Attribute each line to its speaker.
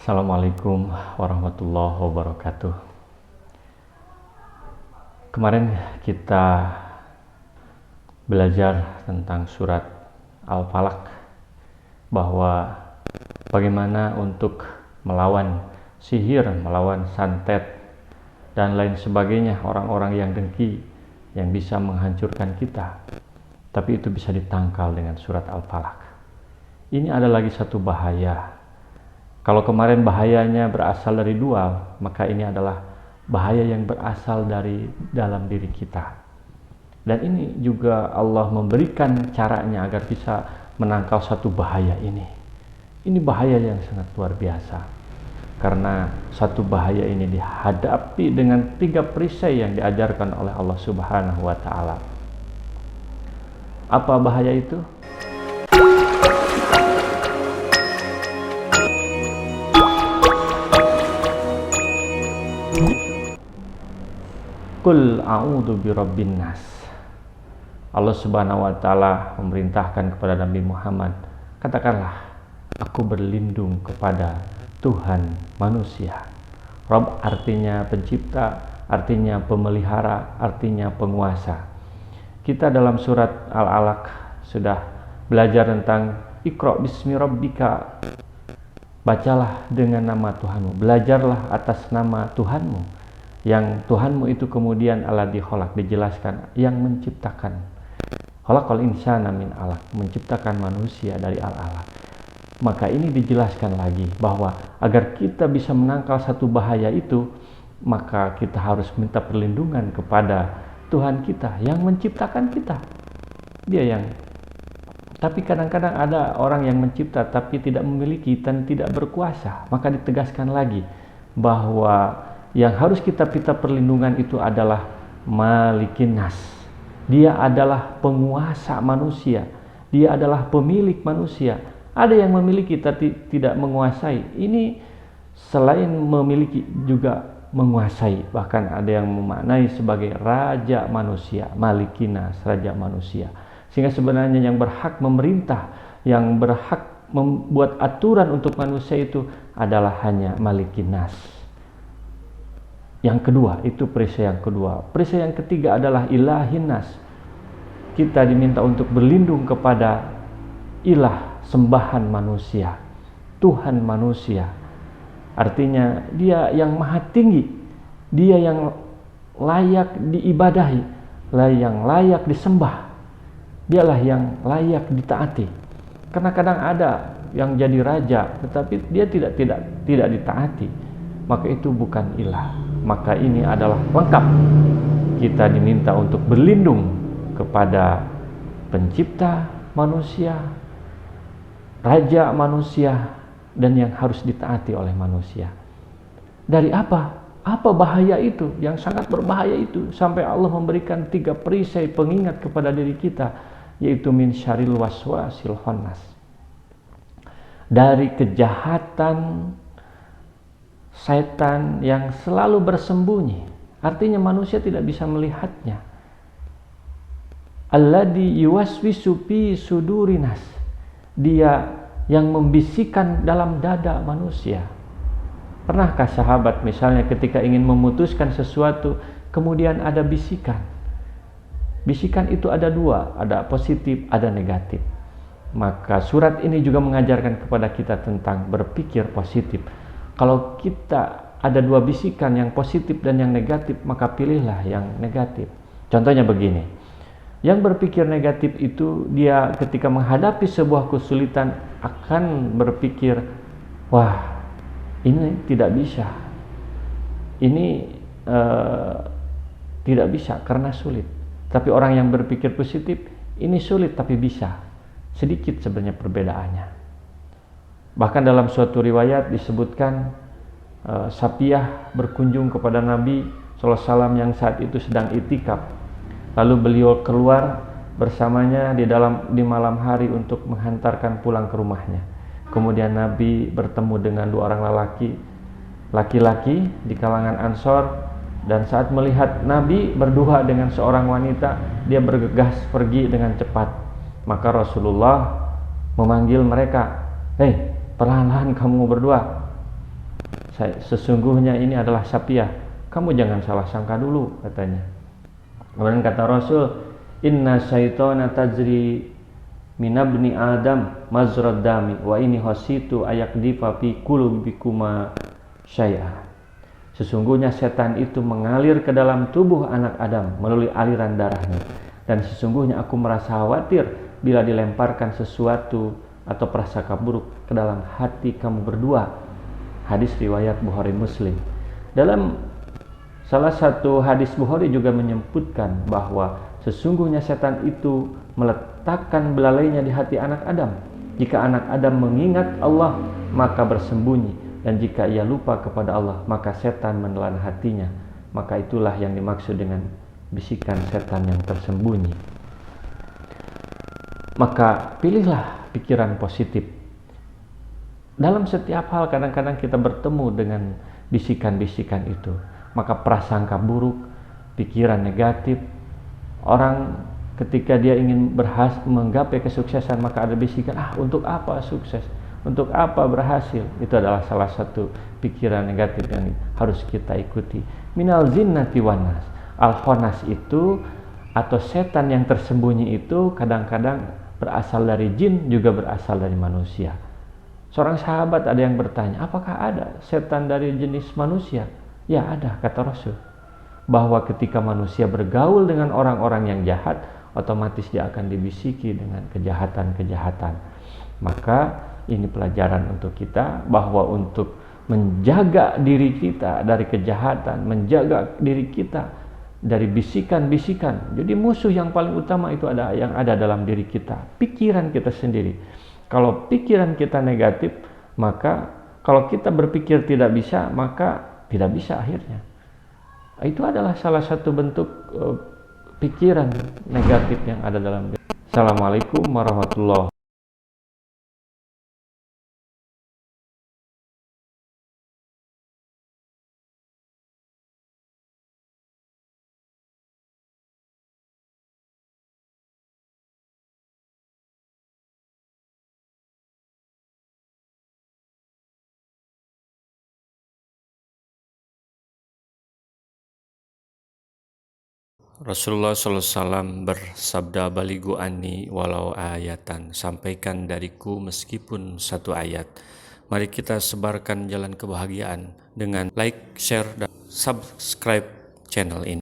Speaker 1: Assalamualaikum warahmatullahi wabarakatuh. Kemarin kita belajar tentang surat Al-Falaq, bahwa bagaimana untuk melawan sihir, melawan santet, dan lain sebagainya, orang-orang yang dengki, yang bisa menghancurkan kita. Tapi itu bisa ditangkal dengan surat Al-Falaq. Ini ada lagi satu bahaya. Kalau kemarin bahayanya berasal dari dua, maka ini adalah bahaya yang berasal dari dalam diri kita. Dan ini juga Allah memberikan caranya agar bisa menangkal satu bahaya ini. Ini bahaya yang sangat luar biasa. Karena satu bahaya ini dihadapi dengan 3 perisai yang diajarkan oleh Allah Subhanahu wa Ta'ala. Apa bahaya itu? Qul a'udzu birabbin nas. Allah Subhanahu wa Ta'ala memerintahkan kepada Nabi Muhammad, katakanlah, aku berlindung kepada Tuhan manusia. Rabb artinya pencipta, artinya pemelihara, artinya penguasa. Kita dalam surat Al-Alaq sudah belajar tentang Iqra bismi rabbika. Bacalah dengan nama Tuhanmu, belajarlah atas nama Tuhanmu. Yang Tuhanmu itu kemudian alladzi khalaq, dijelaskan yang menciptakan. Khalaqal insana min 'alaq, menciptakan manusia dari al-alaq. Maka ini dijelaskan lagi bahwa agar kita bisa menangkal satu bahaya itu, maka kita harus minta perlindungan kepada Tuhan kita yang menciptakan kita. Tapi kadang-kadang ada orang yang mencipta tapi tidak memiliki dan tidak berkuasa. Maka ditegaskan lagi bahwa yang harus kita minta perlindungan itu adalah Malikin Nas. Dia adalah penguasa manusia. Dia adalah pemilik manusia. Ada yang memiliki tapi tidak menguasai. Ini selain memiliki juga menguasai. Bahkan ada yang memaknai sebagai raja manusia, Malikin Nas, raja manusia. Sehingga sebenarnya yang berhak memerintah, yang berhak membuat aturan untuk manusia itu adalah hanya Malikin Nas. Yang kedua, itu perisai yang kedua. Perisai yang ketiga adalah Ilahin Nas. Kita diminta untuk berlindung kepada ilah, sembahan manusia, Tuhan manusia. Artinya dia yang maha tinggi, dia yang layak diibadahi, yang layak disembah, dialah yang layak ditaati. Karena kadang ada yang jadi raja tetapi dia tidak ditaati, maka itu bukan ilah. Maka ini adalah lengkap. Kita diminta untuk berlindung kepada pencipta manusia, raja manusia, dan yang harus ditaati oleh manusia. Dari apa? Apa bahaya itu? Yang sangat berbahaya itu. Sampai Allah memberikan 3 perisai pengingat kepada diri kita, yaitu min syarril waswasil khannas. Dari kejahatan setan yang selalu bersembunyi, artinya manusia tidak bisa melihatnya. Alladzi yuwaswisu fi sudurinas, dia yang membisikkan dalam dada manusia. Pernahkah sahabat misalnya ketika ingin memutuskan sesuatu, kemudian ada bisikan? Bisikan itu ada 2, ada positif, ada negatif. Maka surat ini juga mengajarkan kepada kita tentang berpikir positif. Kalau kita ada 2 bisikan, yang positif dan yang negatif, maka pilihlah yang negatif. Contohnya begini, yang berpikir negatif itu dia ketika menghadapi sebuah kesulitan akan berpikir, wah ini tidak bisa, ini tidak bisa karena sulit. Tapi orang yang berpikir positif, ini sulit tapi bisa. Sedikit sebenarnya perbedaannya. Bahkan dalam suatu riwayat disebutkan Safiyah berkunjung kepada Nabi SAW yang saat itu sedang itikaf. Lalu beliau keluar bersamanya di malam hari untuk menghantarkan pulang ke rumahnya. Kemudian Nabi bertemu dengan 2 orang laki-laki di kalangan Ansor, dan saat melihat Nabi berdua dengan seorang wanita, dia bergegas pergi dengan cepat. Maka Rasulullah memanggil mereka, "Hei, perlahan-lahan kamu berdua." sesungguhnya ini adalah sapiah. Kamu jangan salah sangka dulu, katanya. Kemudian kata Rasul, inna syaitana tajri minabni adam mazrad dami wa ini khasitu ayakdifa fi qulubikuma syai'a. Sesungguhnya setan itu mengalir ke dalam tubuh anak Adam melalui aliran darahnya, dan sesungguhnya aku merasa khawatir bila dilemparkan sesuatu atau prasangka buruk ke dalam hati kamu berdua. Hadis riwayat Bukhari Muslim. Dalam salah satu hadis Bukhari juga menyebutkan bahwa sesungguhnya setan itu meletakkan belalainya di hati anak Adam. Jika anak Adam mengingat Allah, maka bersembunyi, dan jika ia lupa kepada Allah, maka setan menelan hatinya. Maka itulah yang dimaksud dengan bisikan setan yang tersembunyi. Maka pilihlah pikiran positif. Dalam setiap hal kadang-kadang kita bertemu dengan bisikan-bisikan itu. Maka prasangka buruk, pikiran negatif, orang ketika dia ingin menggapai kesuksesan, maka ada bisikan, untuk apa sukses? Untuk apa berhasil? Itu adalah salah satu pikiran negatif yang harus kita ikuti. Minal jinnati wanas. Al-khonas itu atau setan yang tersembunyi itu kadang-kadang berasal dari jin, juga berasal dari manusia. Seorang sahabat ada yang bertanya, apakah ada setan dari jenis manusia? Ya ada, kata Rasul. Bahwa ketika manusia bergaul dengan orang-orang yang jahat, otomatis dia akan dibisiki dengan kejahatan-kejahatan. Maka ini pelajaran untuk kita, bahwa untuk menjaga diri kita dari kejahatan, menjaga diri kita dari bisikan-bisikan. Jadi musuh yang paling utama itu yang ada dalam diri kita, pikiran kita sendiri. Kalau pikiran kita negatif, maka kalau kita berpikir tidak bisa, maka tidak bisa akhirnya. Itu adalah salah satu bentuk pikiran negatif yang ada dalam diri. Assalamualaikum warahmatullahi wabarakatuh.
Speaker 2: Rasulullah SAW bersabda, baligu anni walau ayatan, sampaikan dariku meskipun satu ayat. Mari kita sebarkan jalan kebahagiaan dengan like, share, dan subscribe channel ini.